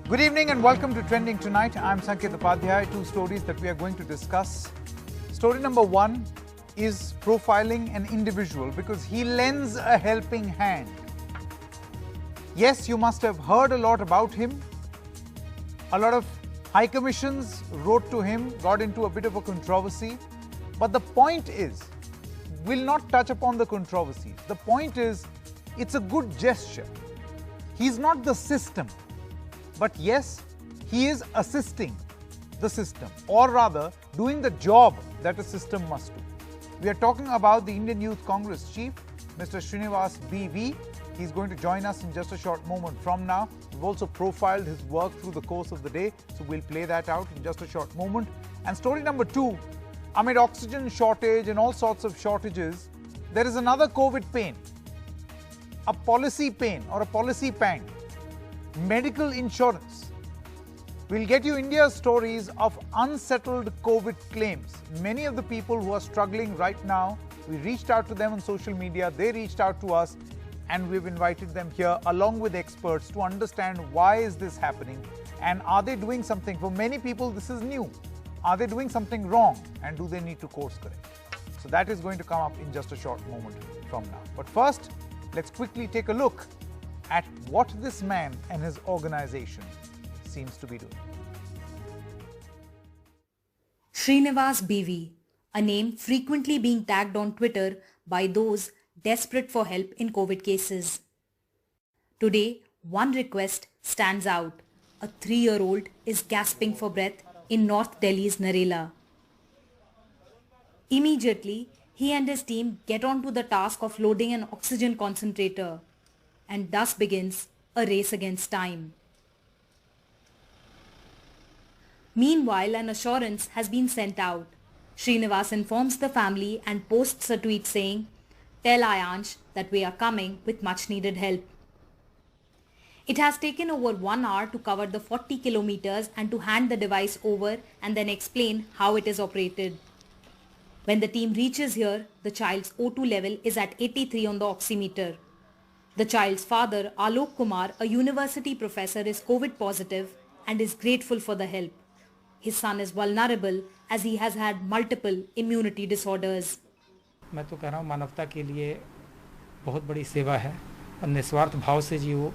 Good evening and welcome to Trending Tonight. I'm Sanket Upadhyay. Two stories that we are going to discuss. Story number one is profiling an individual because he lends a helping hand. Yes, you must have heard a lot about him. A lot of high commissions wrote to him, got into a bit of a controversy. But the point is, we'll not touch upon the controversies. The point is, it's a good gesture. He's not the system, but yes, he is assisting the system, or rather, doing the job that a system must do. We are talking about the Indian Youth Congress chief, Mr. Srinivas BV. He's going to join us in just a short moment from now. We've also profiled his work through the course of the day, so we'll play that out in just a short moment. And story number two, amid oxygen shortage and all sorts of shortages, there is another COVID pain, a policy pain or a policy pang, medical insurance. We'll get you India's stories of unsettled COVID claims. Many of the people who are struggling right now, we reached out to them on social media, they reached out to us, and we've invited them here along with experts to understand why is this happening and are they doing something. For many people, this is new. Are they doing something wrong and do they need to course correct? So that is going to come up in just a short moment from now. But first, let's quickly take a look at what this man and his organization seems to be doing. Srinivas BV, a name frequently being tagged on Twitter by those desperate for help in COVID cases. Today, one request stands out. A 3-year-old is gasping for breath in North Delhi's Narela. Immediately, he and his team get onto the task of loading an oxygen concentrator, and thus begins a race against time. Meanwhile, an assurance has been sent out. Srinivas informs the family and posts a tweet saying, "Tell Ayansh that we are coming with much needed help." It has taken over 1 hour to cover the 40 kilometers and to hand the device over and then explain how it is operated. When the team reaches here, the child's O2 level is at 83 on the oximeter. The child's father, Alok Kumar, a university professor, is COVID positive and is grateful for the help. His son is vulnerable as he has had multiple immunity disorders. मैं तो कह रहा हूँ मानवता के लिए बहुत बड़ी सेवा है और निस्वार्थ भाव से जी वो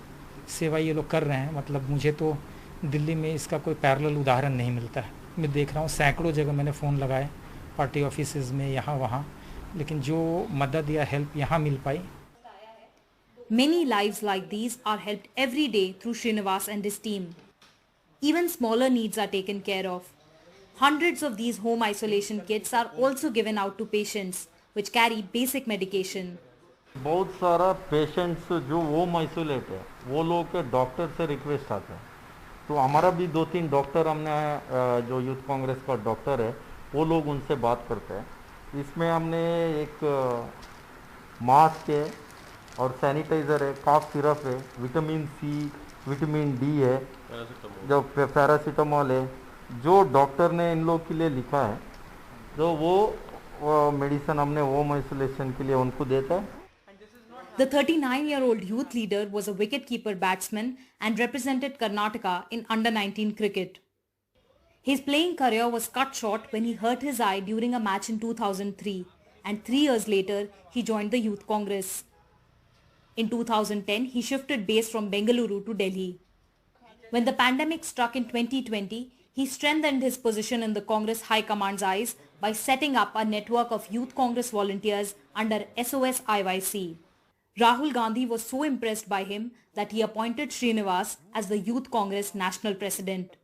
सेवा ये लोग कर रहे हैं. मतलब मुझे तो दिल्ली में इसका कोई पैरेलल उदाहरण नहीं मिलता है. मैं देख रहा हूँ सैकड़ों जगह मैंने फ़ोन लगाए पार्टी ऑफिसेज में यहाँ वहाँ, लेकिन जो मदद या हेल्प यहाँ मिल पाई. Many lives like these are helped every day through Srinivas and his team. Even smaller needs are taken care of. Hundreds of these home isolation kits are also given out to patients, which carry basic medication. बहुत सारा patients जो home isolate है वो लोग के doctor से request आता है, तो हमारा भी 2-3 डॉक्टर हमने जो यूथ कांग्रेस का डॉक्टर है वो लोग उनसे बात करते हैं. इसमें हमने एक मास्क है और सैनिटाइज़र है, कॉफ सिरप है, विटामिन सी, विटामिन डी है, जो पैरासीटामॉल है, जो डॉक्टर ने इन लोग के लिए लिखा है, तो वो मेडिसिन हमने होम आइसोलेशन के लिए उनको देता है. The 39-year-old youth leader was a wicket-keeper batsman and represented Karnataka in under-19 cricket. His playing career was cut short when he hurt his eye during a match in 2003, and 3 years later he joined the Youth Congress. In 2010, he shifted base from Bengaluru to Delhi. When the pandemic struck in 2020, he strengthened his position in the Congress High Command's eyes by setting up a network of Youth Congress volunteers under SOS IYC. Rahul Gandhi was so impressed by him that he appointed Srinivas as the Youth Congress National President.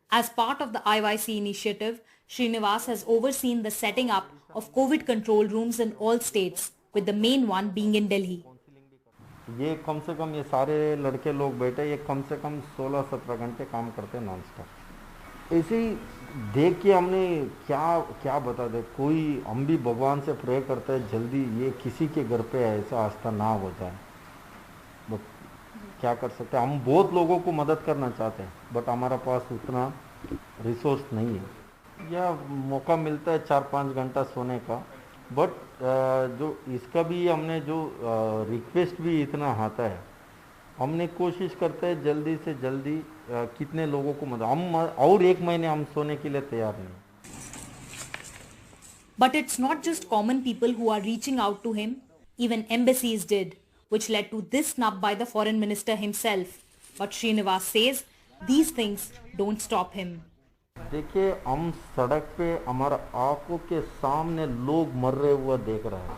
As part of the IYC initiative, Srinivas has overseen the setting up of COVID control rooms in all states, with the main one being in Delhi. ये कम से कम ये सारे लड़के लोग बैठे, ये कम से कम 16-17 घंटे काम करते हैं नॉन स्टॉप. ऐसे ही देख के हमने क्या बता दे, कोई हम भी भगवान से प्रे करते हैं जल्दी ये किसी के घर पे ऐसा आस्था ना हो जाए. बट क्या कर सकते हैं, हम बहुत लोगों को मदद करना चाहते हैं बट हमारा पास उतना रिसोर्स नहीं है. या मौका मिलता है 4-5 घंटा सोने का, बट जो इसका भी हमने जो रिक्वेस्ट भी इतना आता है हमने कोशिश करते हैं जल्दी से जल्दी कितने लोगों को मदद, हम और 1 महीने हम सोने के लिए तैयार नहीं। But it's not just common people who are reaching out to him. Even embassies did, which led to this snub by the foreign minister himself. But Srinivas says these things don't stop him. देखिए, हम सड़क पे हमारा आंखों के सामने लोग मर रहे हुए देख रहे हैं।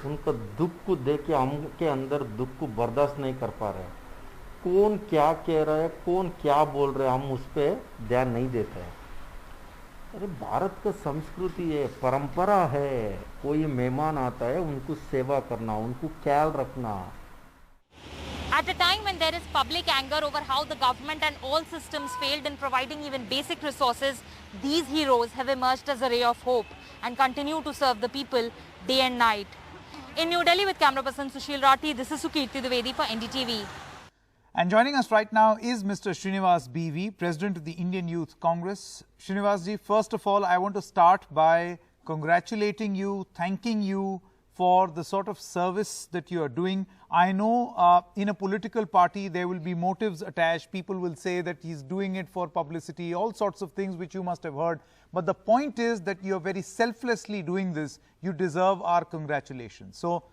उनका दुख को देख के हमके अंदर दुख को बर्दाश्त नहीं कर पा रहे। कौन क्या कह रहा है, कौन क्या बोल रहे हैं, हम उस पर ध्यान नहीं देते हैं। अरे भारत का संस्कृति है, परंपरा है, कोई मेहमान आता है उनको सेवा करना, उनको ख्याल रखना। At a time when there is public anger over how the government and all systems failed in providing even basic resources, these heroes have emerged as a ray of hope and continue to serve the people day and night. In New Delhi with camera person Sushil Rathi, this is Sukirti Dwivedi for NDTV. And joining us right now is Mr. Srinivas BV, President of the Indian Youth Congress. Srinivas ji, first of all, I want to start by congratulating you, thanking you for the sort of service that you are doing. I know in a political party there will be motives attached. People will say that he's doing it for publicity, all sorts of things which you must have heard. But the point is that you're very selflessly doing this. You deserve our congratulations. So,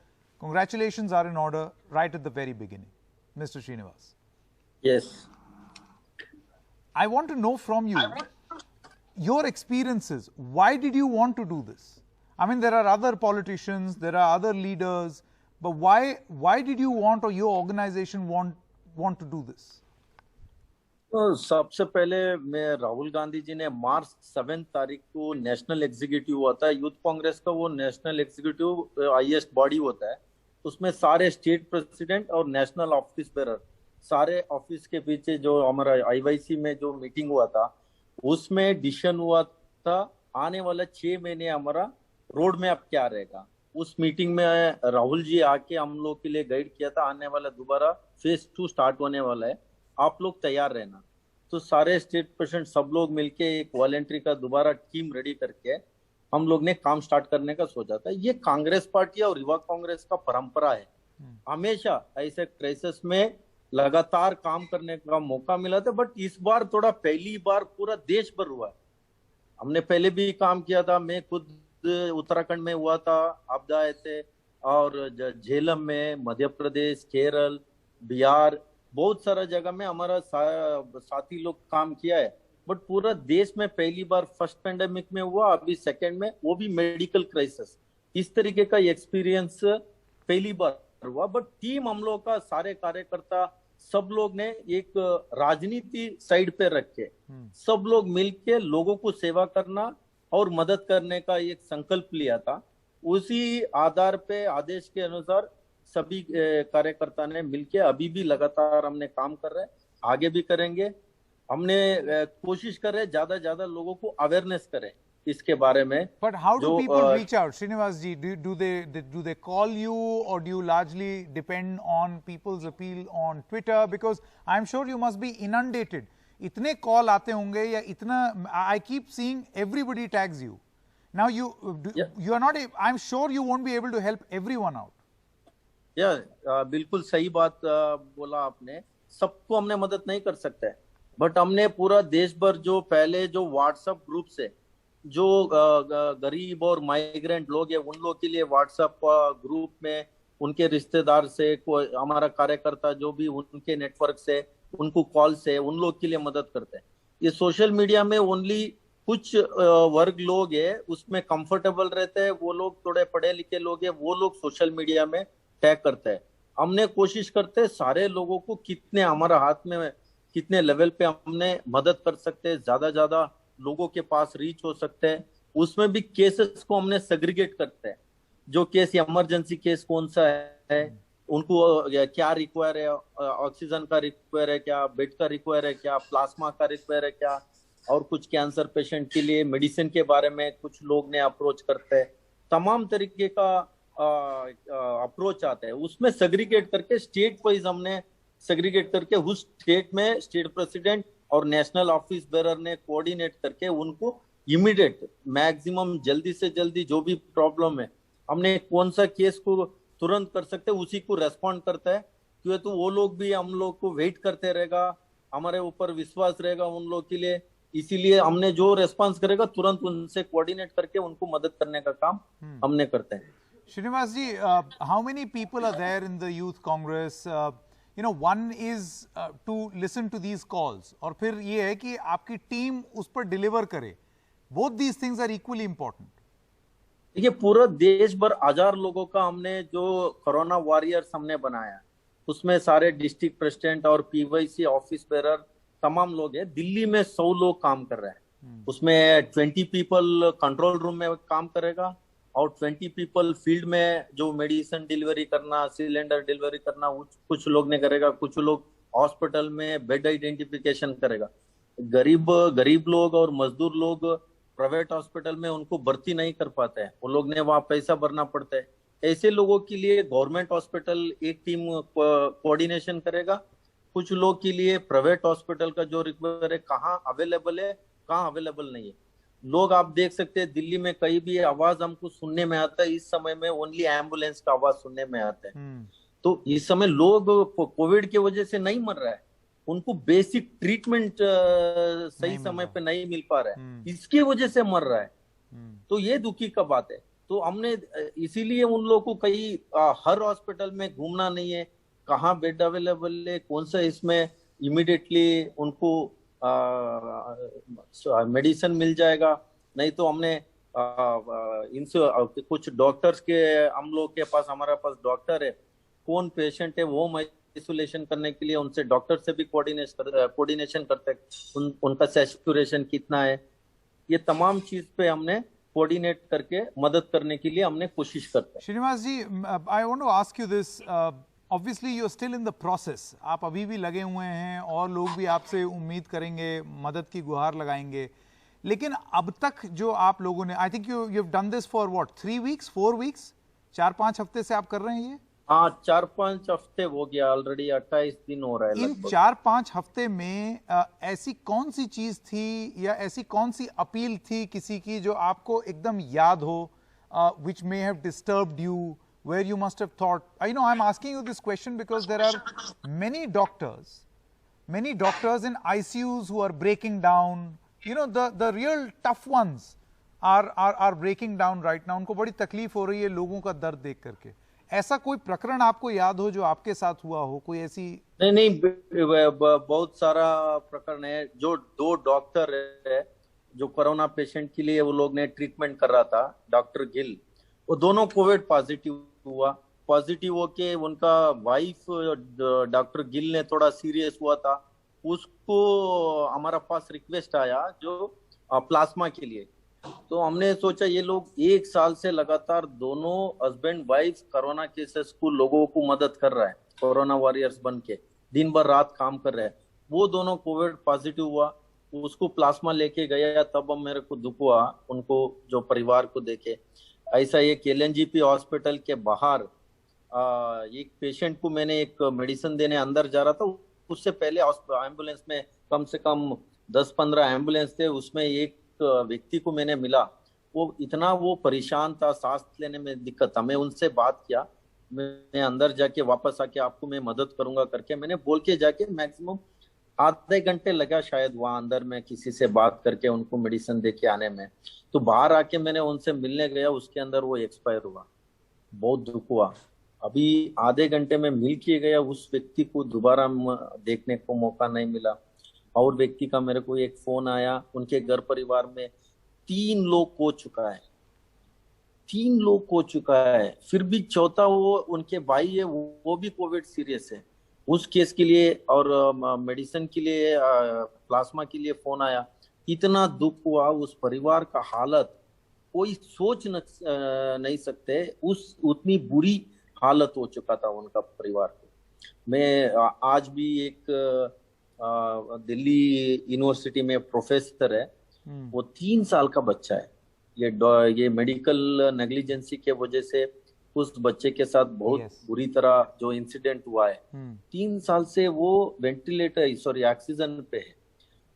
congratulations are in order right at the very beginning. Mr. Srinivas. Yes. I want to know from you, your experiences. Why did you want to do this? I mean, there are other politicians, there are other leaders, but why did you want, or your organization want to do this? तो सबसे पहले मैं राहुल गांधी जी ने मार्च 7 तारीख को national executive हुआ था youth Congress का। वो नेशनल एग्जीक्यूटिव हाईएस्ट बॉडी होता है, उसमें सारे स्टेट प्रेसिडेंट और नेशनल ऑफिस बेरर सारे ऑफिस के पीछे जो हमारा आईवाईसी में जो मीटिंग हुआ था उसमें डिसीजन हुआ था आने वाला 6 महीने हमारा रोड मैप क्या रहेगा। उस मीटिंग में राहुल जी आके हम लोग के लिए गाइड किया था, आने वाला दोबारा फेज 2 स्टार्ट होने वाला है, आप लोग तैयार रहना। तो सारे स्टेट प्रेसिडेंट सब लोग मिलके एक वॉलेंट्री का दोबारा टीम रेडी करके हम लोग ने काम स्टार्ट करने का सोचा था। ये कांग्रेस पार्टी और युवा कांग्रेस का परंपरा है, हमेशा ऐसे क्राइसिस में लगातार काम करने का मौका मिला था। बट इस बार थोड़ा पहली बार पूरा देश भर हुआ। हमने पहले भी काम किया था, मैं खुद उत्तराखंड में हुआ था, आपदा आए थे, और झेलम में, मध्य प्रदेश, केरल, बिहार, बहुत सारा जगह में हमारा साथी लोग काम किया है। बट पूरा देश में पहली बार फर्स्ट पेंडेमिक में हुआ, अभी सेकंड में, वो भी मेडिकल क्राइसिस। इस तरीके का एक्सपीरियंस पहली बार हुआ। बट टीम हम लोग का सारे कार्यकर्ता सब लोग ने एक राजनीति साइड पे रख के सब लोग मिलके लोगों को सेवा करना और मदद करने का एक संकल्प लिया था। उसी आधार पे आदेश के अनुसार सभी कार्यकर्ता ने मिलके अभी भी लगातार हमने काम कर रहे हैं, आगे भी करेंगे। हमने कोशिश कर रहे हैं ज्यादा लोगों को अवेयरनेस करें इसके बारे में। But how do people reach out, Srinivas ji? Do they call you, or do you largely depend on people's appeal on Twitter? Because I'm sure you must be inundated. इतने कॉल आते होंगे या इतना, I keep seeing everybody tags you. Now you are not. I'm sure you won't be able to help everyone out. बिल्कुल सही बात बोला आपने। सबको हमने मदद नहीं कर सकते, बट हमने पूरा देश भर जो पहले जो व्हाट्सएप ग्रुप से जो गरीब और माइग्रेंट लोग हैं उन लोग के लिए व्हाट्सएप ग्रुप में उनके रिश्तेदार से, कोई हमारा कार्यकर्ता जो भी उनके नेटवर्क से, उनको कॉल से उन लोग के लिए मदद करते हैं। ये सोशल मीडिया में ओनली कुछ वर्ग लोग है उसमें कंफर्टेबल रहते हैं, वो लोग थोड़े पढ़े लिखे लोग हैं, वो लोग सोशल मीडिया में टैग करते हैं। हमने कोशिश करते हैं सारे लोगों को कितने हमारा हाथ में कितने लेवल पे हमने मदद कर सकते हैं, ज्यादा लोगों के पास रीच हो सकते हैं। उसमें भी केसेस को हमने सेग्रीगेट करते हैं, जो केस इमरजेंसी केस कौन सा है, उनको क्या रिक्वायर है, ऑक्सीजन का रिक्वायर है क्या, बेड का रिक्वायर है क्या, प्लाज्मा का रिक्वायर है क्या, और कुछ कैंसर पेशेंट के लिए मेडिसिन के बारे में कुछ लोग ने अप्रोच करते हैं। तमाम तरीके का अप्रोच आता है, उसमें सेग्रीगेट करके स्टेट वाइज हमने सेग्रीगेट करके उस स्टेट में स्टेट प्रेसिडेंट और नेशनल ऑफिस बेरर ने कोऑर्डिनेट करके उनको इमीडिएट मैक्सिमम जल्दी से जल्दी जो भी प्रॉब्लम है, हमने कौन सा केस को तुरंत कर सकते हैं उसी को रेस्पॉन्ड करता है। क्यों तो वो लोग भी हम लोग को वेट करते रहेगा, हमारे ऊपर विश्वास रहेगा उन लोग के लिए, इसीलिए हमने जो रेस्पॉन्स करेगा तुरंत उनसे कोऑर्डिनेट करके उनको मदद करने का काम हमने करते हैं। Srinivas ji, how many people are there in the Youth Congress? One is to listen to these calls, और फिर ये है कि आपकी टीम उस पर डिलीवर करे. Both these things are equally important. देखिए, पूरा देश भर 1000 लोगों का हमने जो कोरोना वॉरियर्स हमने बनाया, उसमें सारे डिस्ट्रिक्ट प्रेसिडेंट और पीवाईसी ऑफिस बेरर तमाम लोग हैं। दिल्ली में 100 लोग काम कर रहे हैं, उसमें 20 पीपल कंट्रोल रूम में काम करेगा और 20 पीपल फील्ड में जो मेडिसिन डिलीवरी करना, सिलेंडर डिलीवरी करना कुछ लोग ने करेगा, कुछ लोग हॉस्पिटल में बेड आइडेंटिफिकेशन करेगा। गरीब लोग और मजदूर लोग प्राइवेट हॉस्पिटल में उनको भर्ती नहीं कर पाते हैं, वो लोग ने वहां पैसा भरना पड़ता है। ऐसे लोगों के लिए गवर्नमेंट हॉस्पिटल एक टीम कोऑर्डिनेशन करेगा, कुछ लोग के लिए प्राइवेट हॉस्पिटल का जो रिक्वायर है, कहाँ अवेलेबल है कहाँ अवेलेबल नहीं है। लोग आप देख सकते हैं दिल्ली में कहीं भी आवाज हमको सुनने में आता है, इस समय में ओनली एम्बुलेंस का आवाज सुनने में आता है। तो इस समय लोग कोविड की वजह से नहीं मर रहा है, उनको बेसिक ट्रीटमेंट सही समय पे नहीं मिल पा रहा है, इसकी वजह से मर रहा है। तो ये दुखी का बात है। तो हमने इसीलिए उन लोगों को कहीं हर हॉस्पिटल में घूमना नहीं है, कहाँ बेड अवेलेबल है, कौन सा इसमें इमीडिएटली उनको मेडिसिन मिल जाएगा। नहीं तो हमने इनसे कुछ डॉक्टर्स के हम लोग के पास, हमारे पास डॉक्टर है, कौन पेशेंट है वो आइसोलेशन करने के लिए उनसे डॉक्टर से भी कोऑर्डिनेशन करते हैं, उनका सैचुरेशन कितना है, ये तमाम चीज पे हमने कोऑर्डिनेट करके मदद करने के लिए हमने कोशिश करते हैं। Srinivas ji, I want to ask you this, obviously you are still in the process, आप अभी भी लगे हुए हैं और लोग भी आपसे उम्मीद करेंगे, मदद की गुहार लगाएंगे, लेकिन अब तक जो आप लोगों ने, I think you have done this for what 3 weeks 4 weeks, 4-5 हफ्ते से आप कर रहे हैं ये? हाँ, 4-5 हफ्ते हो गया, ऑलरेडी 28 दिन हो रहा है। इन 4-5 हफ्ते में ऐसी कौन सी चीज थी या ऐसी कौन सी अपील थी किसी की जो आपको एकदम याद हो, which may have disturbed you, where you must have thought, I'm asking you this question because there are many doctors in ICUs who are breaking down, the real tough ones are breaking down right now, उनको बड़ी तकलीफ हो रही है लोगों का दर्द देख करके। ऐसा कोई प्रकरण आपको याद हो जो आपके साथ हुआ हो, कोई ऐसी? नहीं, बहुत सारा प्रकरण है। जो 2 डॉक्टर है जो कोरोना पेशेंट के लिए वो लोग ने ट्रीटमेंट कर रहा था, डॉक्टर गिल, वो दोनों कोविड पॉजिटिव हुआ। पॉजिटिव होके उनका वाइफ डॉक्टर गिल ने थोड़ा सीरियस हुआ था, उसको हमारा पास रिक्वेस्ट आया जो प्लाज्मा के लिए। तो हमने सोचा ये लोग 1 साल से लगातार दोनों हस्बैंड वाइफ कोरोना केसेस को लोगों को मदद कर रहा है, कोरोना वॉरियर्स बन के दिन भर रात काम कर रहे हैं। वो दोनों कोविड पॉजिटिव हुआ, उसको प्लाज्मा लेके गया, तब मेरे को दुख हुआ उनको जो परिवार को देखे। ऐसा एक LNGP हॉस्पिटल के बाहर एक पेशेंट को मैंने एक मेडिसिन देने अंदर जा रहा था, उससे पहले एम्बुलेंस में कम से कम 10-15 एम्बुलेंस थे, उसमें एक व्यक्ति को मैंने मिला, वो परेशान था, सांस लेने में दिक्कत था। मैं उनसे बात किया, मैं अंदर जाके वापस आके आपको मैं मदद करूंगा करके मैंने बोल के जाके मैक्सिमम आधे घंटे लगा शायद वहां अंदर में किसी से बात करके उनको मेडिसिन दे के आने में। तो बाहर आके मैंने उनसे मिलने गया, उसके अंदर वो एक्सपायर हुआ। बहुत दुख हुआ। अभी आधे घंटे में मिल के गया, उस व्यक्ति को दोबारा देखने को मौका नहीं मिला। और व्यक्ति का मेरे को एक फोन आया, उनके घर परिवार में 3 लोग हो चुका है, 3 लोग हो चुका है, फिर भी चौथा वो उनके भाई है, वो भी कोविड सीरियस है। उस केस के लिए और मेडिसिन के लिए, प्लाज्मा के लिए फोन आया। इतना दुख हुआ, उस परिवार का हालत कोई सोच नहीं सकते, उतनी बुरी हालत हो चुका था उनका परिवार को। मैं आज भी एक दिल्ली यूनिवर्सिटी में प्रोफेसर है, वो 3 साल का बच्चा है, ये मेडिकल नेग्लिजेंसी के वजह से उस बच्चे के साथ बहुत बुरी तरह जो इंसिडेंट हुआ है। 3 साल से वो ऑक्सीजन पे है।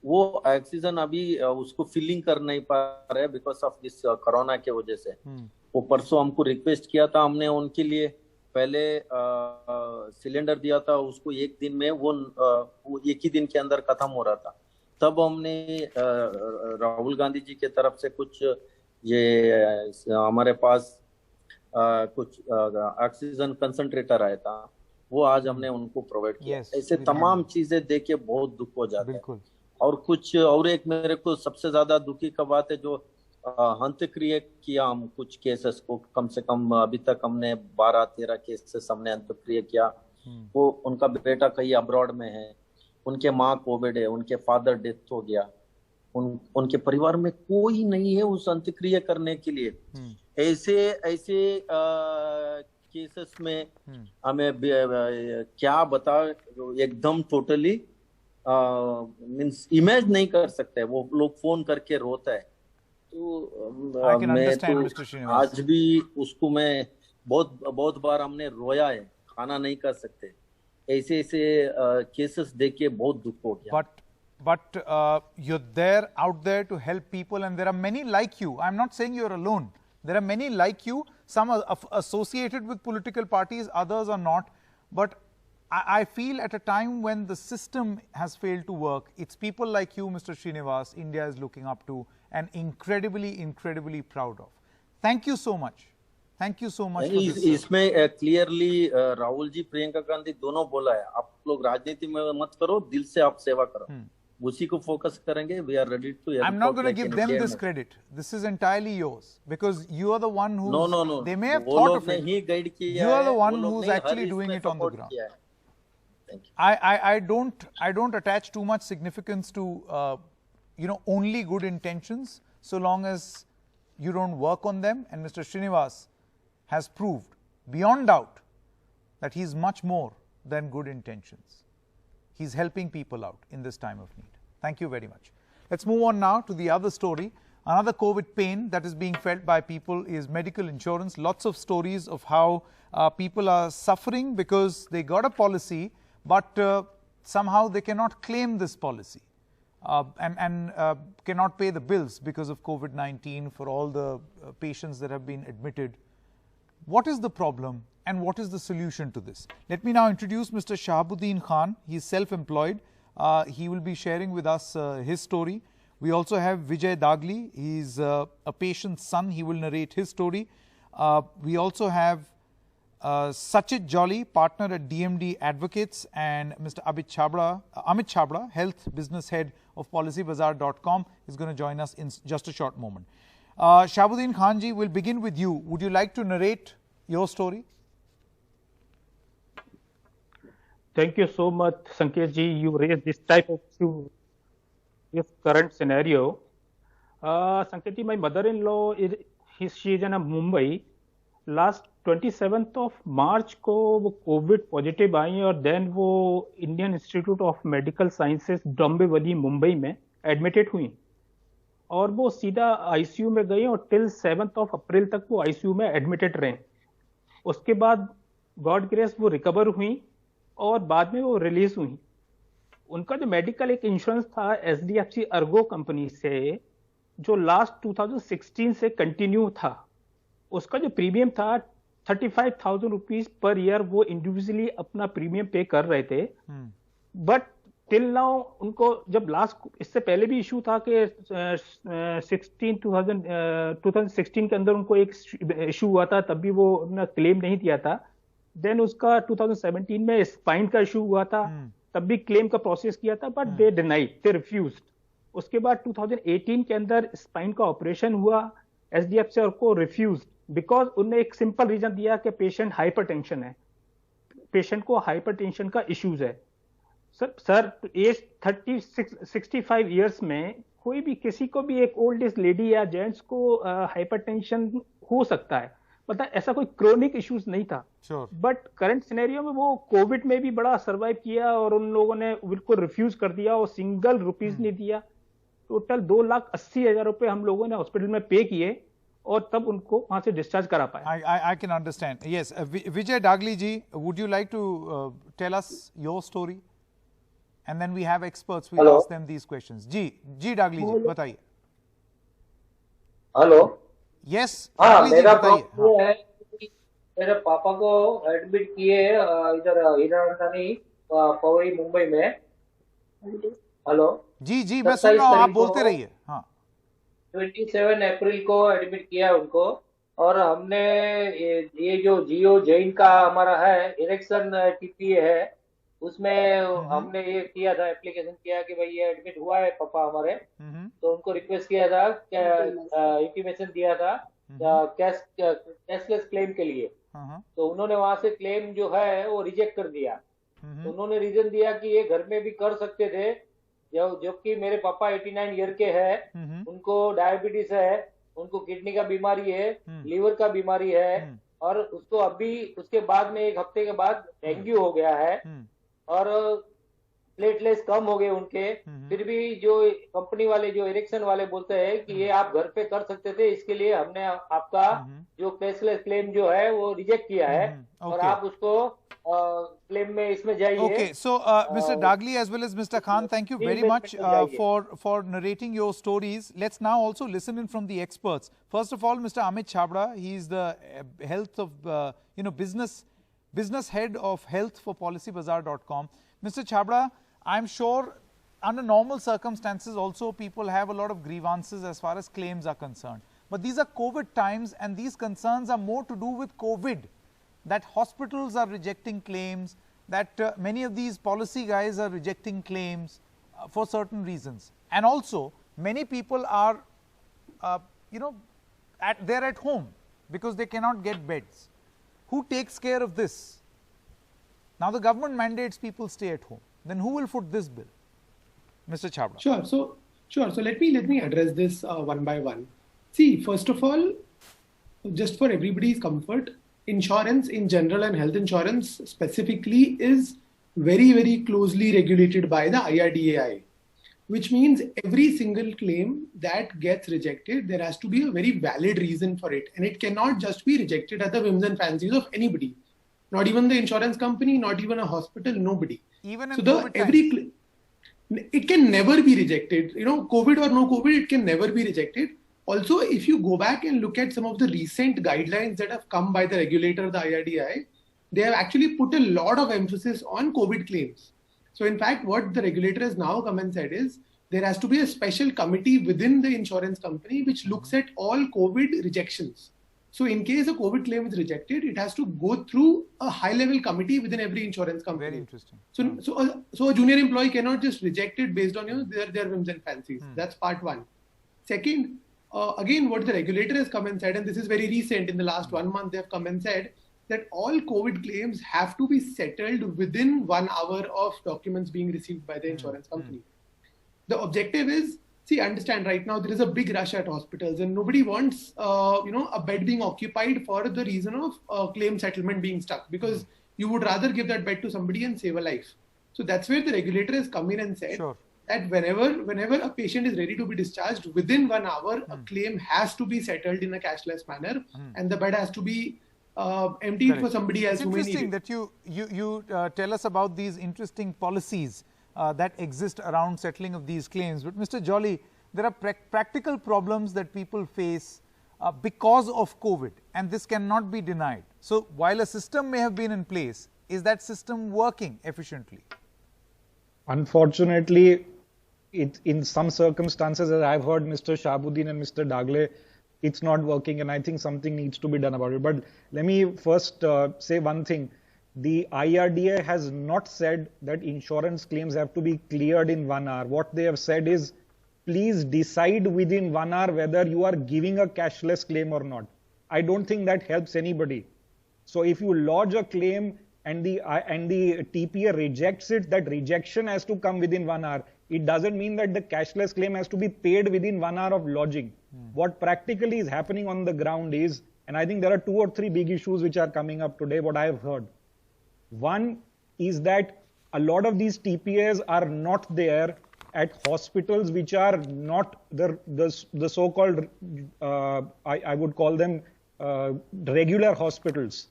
वो ऑक्सीजन अभी उसको फिलिंग कर नहीं पा रहे बिकॉज ऑफ दिस कोरोना के वजह से। वो परसों हमको रिक्वेस्ट किया था, हमने उनके लिए पहले सिलेंडर दिया था उसको एक दिन में वो एक ही दिन के अंदर खत्म हो रहा था। तब हमने राहुल गांधी जी के तरफ से कुछ ये हमारे पास कुछ ऑक्सीजन कंसंट्रेटर आया था, वो आज हमने उनको प्रोवाइड किया। ऐसे तमाम चीजें देख के बहुत दुख हो जाता है। और एक मेरे को सबसे ज्यादा दुखी का बात है जो अंत्यक्रिया किया हम कुछ केसेस को, कम से कम अभी तक हमने 12-13 केसेस हमने अंत्यक्रिया किया। वो उनका बेटा कहीं अब्रॉड में है, उनके माँ कोविड है, उनके फादर डेथ हो गया, उनके परिवार में कोई नहीं है उस अंत्यक्रिया करने के लिए। ऐसे केसेस में हमें क्या बता, एकदम टोटली मींस इमेज नहीं कर सकते। वो लोग फोन करके रोता है। तो मैं तो आज भी उसको मैं बहुत बार हमने रोया है, खाना नहीं कर सकते। ऐसे केसेस देख के बहुत दुख हो गया। But you're there, out there to help people, and there are many like you. I'm not saying you're alone. There are many like you. Some are associated with political parties, others are not. But I feel at a time when the system has failed to work, it's people like you, Mr. Srinivas, India is looking up to and incredibly proud of. Thank you so much. Thank you so much. इसमें clearly Rahul ji, Priyanka Gandhi दोनों बोला है, आप लोग राजनीति में मत करो, दिल से आप सेवा करो। उसी को फोकस करेंगे। We are ready to help. I'm not going to give them this credit. This is entirely yours because you are the one who. No. They may have thought of it. You are the one who's actually doing it on the ground. Thank you. I don't attach too much significance to only good intentions, so long as you don't work on them. And Mr. Srinivas has proved beyond doubt that he's much more than good intentions. He's helping people out in this time of need. Thank you very much. Let's move on now to the other story. Another COVID pain that is being felt by people is medical insurance. Lots of stories of how people are suffering because they got a policy, but somehow they cannot claim this policy and cannot pay the bills because of COVID-19 for all the patients that have been admitted. What is the problem? And what is the solution to this? Let me now introduce Mr. Shahabuddin Khan. He is self-employed. He will be sharing with us his story. We also have Vijay Dagli. He is a patient's son. He will narrate his story. We also have Sachit Jolly, partner at DMD Advocates, and Mr. Amit Chabra, health business head of PolicyBazaar.com, is going to join us in just a short moment. Shahabuddin Khan ji, we'll begin with you. Would you like to narrate your story? Thank you so much, Sanket ji. You raised this type of issue, this current scenario. Sanket ji, my mother-in-law she is in Mumbai. Last 27th of March को वो Covid positive आई और then वो Indian institute of medical sciences Dombivli Mumbai में admitted हुई और वो सीधा ICU में गई और टिल 7th of अप्रैल तक वो आईसीयू में एडमिटेड रहे। उसके बाद गॉड ग्रेस वो रिकवर हुई और बाद में वो रिलीज हुई। उनका जो मेडिकल एक इंश्योरेंस था एचडीएफसी अर्गो कंपनी से, जो लास्ट 2016 से कंटिन्यू था, उसका जो प्रीमियम था 35,000 रुपीज पर ईयर वो इंडिविजुअली अपना प्रीमियम पे कर रहे थे। बट टिल नाउ उनको जब लास्ट, इससे पहले भी इशू था कि 2016 के अंदर उनको एक इशू हुआ था, तब भी वो उन्होंने क्लेम नहीं दिया था। देन उसका 2017 में स्पाइन का इशू हुआ था, तब भी क्लेम का प्रोसेस किया था, but they denied, they refused. उसके बाद 2018 के अंदर स्पाइन का ऑपरेशन हुआ, एचडीएफसी को रिफ्यूज बिकॉज उन्होंने एक सिंपल रीजन दिया कि पेशेंट हाइपरटेंशन है, पेशेंट को हाइपरटेंशन का इश्यूज है। सर एज 65 इयर्स में कोई भी किसी को भी एक ओल्ड एज लेडी या जेंट्स को हाइपरटेंशन हो सकता है, मतलब ऐसा कोई क्रोनिक इश्यूज नहीं था। बट करंट सिनेरियो में वो कोविड में भी बड़ा सर्वाइव किया और उन लोगों ने बिल्कुल रिफ्यूज कर दिया और सिंगल रुपीज नहीं दिया। टोटल 2,80,000 रुपए हम लोगों ने हॉस्पिटल में पे किए और तब उनको वहां से डिस्चार्ज करा पाए। I can understand. Yes, Vijay Dagli ji, would you like to tell us your story? And then we have experts, we'll ask them these questions. Ji Dagli जी, बताइए। हेलो। Yes, हाँ, मेरा प्रॉब्लम ये है कि मेरे पापा को एडमिट किए इधर हीरानंदानी पवई मुंबई में। हेलो जी जी, मैं सुन रहा हूँ, आप बोलते रहिए। हाँ, 27 अप्रैल को एडमिट किया उनको। और हमने ये जो जियो जैन का हमारा है इलेक्शन टीपीए है, उसमें हमने ये किया था, एप्लीकेशन किया कि भाई ये एडमिट हुआ है पापा हमारे। तो उनको रिक्वेस्ट किया था, इंटीमेशन दिया था कैशलेस क्लेम के लिए। तो उन्होंने वहां से क्लेम जो है वो रिजेक्ट कर दिया। तो उन्होंने रीजन दिया कि ये घर में भी कर सकते थे, जबकि मेरे पापा 89 ईयर के हैं, उनको डायबिटीज है, उनको किडनी का बीमारी है, लीवर का बीमारी है, और उसको अभी उसके बाद में 1 हफ्ते के बाद डेंगू हो गया है और प्लेटलेट्स कम हो गए उनके। फिर भी जो कंपनी वाले जो इरेक्शन वाले बोलते हैं कि ये आप घर पे कर सकते थे, इसके लिए हमने आपका जो कैशलेस क्लेम जो है वो रिजेक्ट किया है और आप उसको क्लेम में इसमें जाइए। Okay, so Mr. Dagli as well as Mr. Khan, thank you very much for narrating your stories. Let's now also listen in from the experts. First of all, Mr. Amit Chhabra, he is the health of business head of health for PolicyBazaar.com. Mr. Chhabra, I'm sure under normal circumstances also people have a lot of grievances as far as claims are concerned. But these are COVID times and these concerns are more to do with COVID, that hospitals are rejecting claims, that many of these policy guys are rejecting claims for certain reasons. And also many people are, they're at home because they cannot get beds. Who takes care of this? Now the government mandates people stay at home. Then who will foot this bill? Mr. Chhabra. Sure. So let me address this one by one. See, first of all, just for everybody's comfort, insurance in general and health insurance specifically is very, very closely regulated by the IRDAI, which means every single claim that gets rejected, there has to be a very valid reason for it. And it cannot just be rejected at the whims and fancies of anybody. Not even the insurance company, not even a hospital, nobody. Even in COVID times. It can never be rejected. COVID or no COVID, it can never be rejected. Also, if you go back and look at some of the recent guidelines that have come by the regulator, the IRDAI, they have actually put a lot of emphasis on COVID claims. So in fact, what the regulator has now come and said is, there has to be a special committee within the insurance company which looks at all COVID rejections. So in case a COVID claim is rejected, it has to go through a high-level committee within every insurance company. Very interesting. So a junior employee cannot just reject it based on their whims and fancies. That's part one. Second, again, what the regulator has come and said, and this is very recent, in the last 1 month, they have come and said that all COVID claims have to be settled within 1 hour of documents being received by the insurance company. The objective is, see, understand right now there is a big rush at hospitals and nobody wants, a bed being occupied for the reason of claim settlement being stuck, because you would rather give that bed to somebody and save a life. So that's where the regulator has come in and said that whenever a patient is ready to be discharged, within 1 hour, a claim has to be settled in a cashless manner and the bed has to be emptied for somebody else who may need it. It's interesting that you tell us about these interesting policies that exist around settling of these claims. But Mr. Jolly, there are practical problems that people face because of COVID, and this cannot be denied. So while a system may have been in place, is that system working efficiently? Unfortunately, in some circumstances, as I've heard Mr. Shahabuddin and Mr. Dagle, it's not working, and I think something needs to be done about it. But let me first say one thing. The IRDA has not said that insurance claims have to be cleared in 1 hour. What they have said is, please decide within 1 hour whether you are giving a cashless claim or not. I don't think that helps anybody. So if you lodge a claim and the TPA rejects it, that rejection has to come within 1 hour. It doesn't mean that the cashless claim has to be paid within 1 hour of lodging. What practically is happening on the ground is, and I think there are 2 or 3 big issues which are coming up today, what I have heard. One is that a lot of these TPAs are not there at hospitals which are not the so-called, I would call them regular hospitals.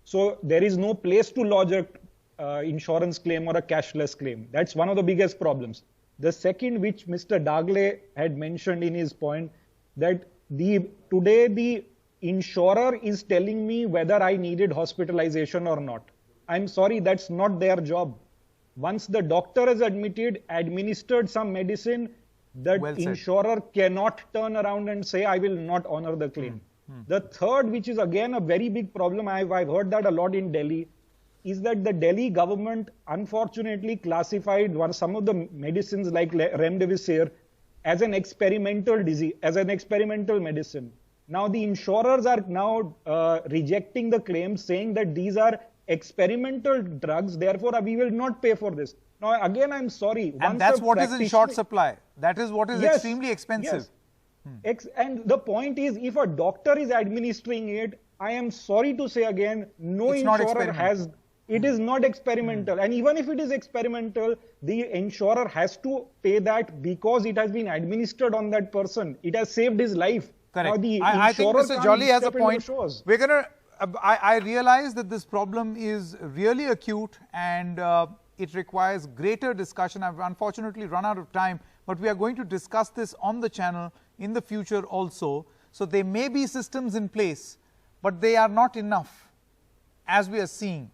So there is no place to lodge a insurance claim or a cashless claim. That's one of the biggest problems. The second, which Mr. Dagle had mentioned in his point, that today the insurer is telling me whether I needed hospitalization or not. I'm sorry, that's not their job. Once the doctor is admitted, administered some medicine, the insurer cannot turn around and say, I will not honor the claim. The third, which is again a very big problem, I've heard that a lot in Delhi, is that the Delhi government unfortunately classified some of the medicines like Remdesivir as an experimental disease, as an experimental medicine. Now the insurers are now rejecting the claims, saying that these are experimental drugs, therefore we will not pay for this. Now again, I'm sorry. And that's what is in short supply. That is what is extremely expensive. Yes. And the point is, if a doctor is administering it, I am sorry to say again, no insurer has. It is not experimental. And even if it is experimental, the insurer has to pay that because it has been administered on that person. It has saved his life. Correct. Now, I think Mr. Jolly has a point. We're going to, I realize that this problem is really acute and it requires greater discussion. I've unfortunately run out of time, but we are going to discuss this on the channel in the future also. So there may be systems in place, but they are not enough, as we are seeing.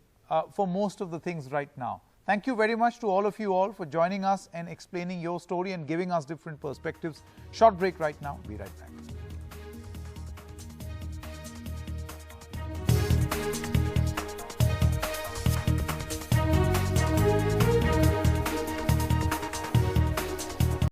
For most of the things right now. Thank you very much to all of you all for joining us and explaining your story and giving us different perspectives. Short break right now. Be right back.